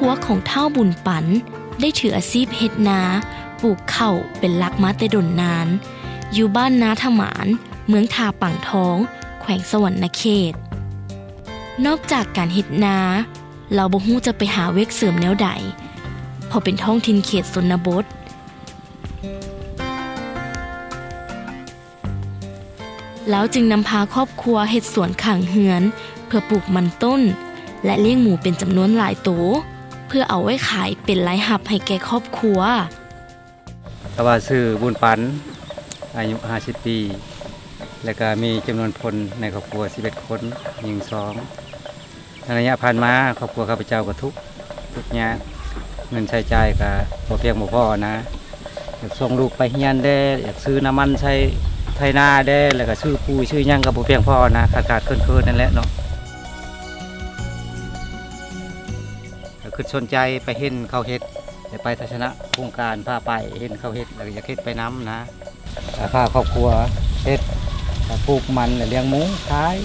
รัวของเฒ่าบุญปันได้ถืออาชีพเฮ็ดนาปลูกข้าวเป็นหลักมาแต่ดนนานอยู่บ้านนาถมานเมืองทาปังทองแขวงสวรรณเขตนอกจากการเฮ็ดนาเราบ่ฮู้จะไปหาเวกเสริมแนวใดพอเป็นท้องถิ่นเขตชนบทแล้วจึงนำพาครอบครัวเฮ็ดสวนข้างเฮือนเพื่อปลูกมันต้นและเลี้ยงหมูเป็นจำนวนหลายโตเพื่อเอาไว้ขายเป็นรายรับให้แก่ครอบครัวแต่ว่าชื่อบุญปันอายุ50 ปีแล้วก็มีจำนวนคนในครอบครัว11 คนหญิง2ในระยะผ่านมาครอบครัวข้าพเจ้าก็ทุกยากเงินใช้จ่ายก็บ่เพียงบ่พอนะอยากส่งลูกไปเรียนได้อยากซื้อน้ำมันใช้ไถนาได้แล้วก็ซื้อปุ๋ยซื้อหยังก็บ่เพียงพอนะขาดเคินๆนั่นแหละเนาะก็คือสนใจไปเห็นเขาเฮ็ดจะไปทัศนะโครงการพาไปเห็นเขาเฮ็ดแล้วก็อยากเฮ็ดไปน้ำนะพาครอบครัวเฮ็ดปลูกมันเลี้ยงหมูขาย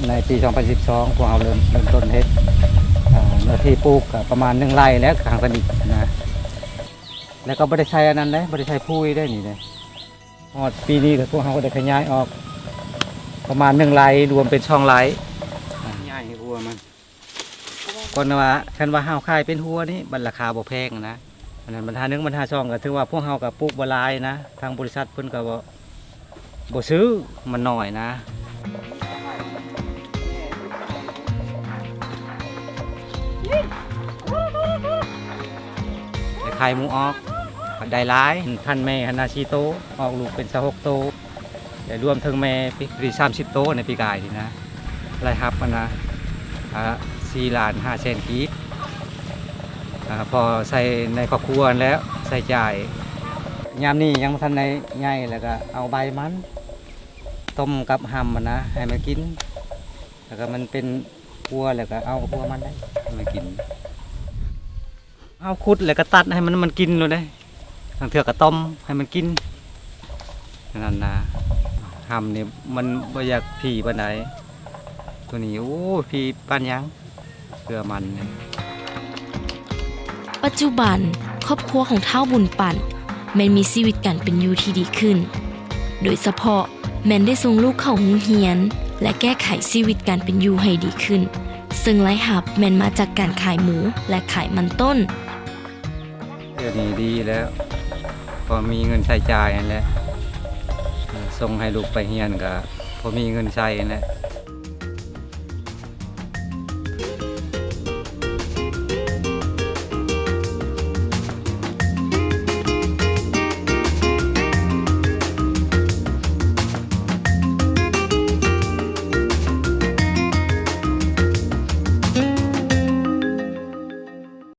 ในปี 2012พวกเราเริ่มต้นเฮ็ดเนื้อที่ปลูกประมาณ1 ไร่แล้วข้างสนิทนะแล้วก็บ่ได้ใช้อันนั้นเลยบ่ได้ใช้ปุ๋ยได้นี่เลยปีนี้พวกเราก็ได้ขยายออกประมาณ1 ไร่รวมเป็น2 ไร่ง่ายหัวมันก่อนว่าคันว่าเฮาขายเป็นหัวนี่มันราคาบ่แพงนะอันนั้นบรรทัด1บรรทัด2ก็ถือว่าพวกเฮาก็ปลูกบ่หลายนะทางบริษัทเพิ่นก็บ่ซื้อมันน้อยนะขายหมูออกได้หลายท่านแม่นาชีโตออกลูกเป็น26 โตแต่รวมทั้งแม่ปี30 โตในปีกายนี่นะรายรับมันนะ4,500,000 กีบพอใส่ในครอบครัวแล้วใส่จ่ายยามนี้ยังทันในใหญ่แล้วก็เอาใบมันต้มกับหำมันนะให้มันกินแล้วก็มันเป็นพัวแล้วก็เอาพัวมันได้ให้มันกินเอาขุดแล้วก็ตัดให้มันกินเลยได้ทางเถื่อก็ต้มให้มันกินนั่นนะหำนี่มันบ่อยากผีปานใดตัวนี้โอ้ผีปานยังเกลือมันปัจจุบันครอบครัวของเฒ่าบุญปันแม้นมีชีวิตการเป็นอยู่ที่ดีขึ้นโดยเฉพาะแม้นได้ส่งลูกเข้าโรงเรียนและแก้ไขชีวิตการเป็นอยู่ให้ดีขึ้นซึ่งรายรับแม้นมาจากการขายหมูและขายมันต้นเดี๋ยวนี้ดีแล้วพอมีเงินใช้จ่ายนั่นแหละส่งให้ลูกไปเรียนก็พอมีเงินใช้นั่นแหละ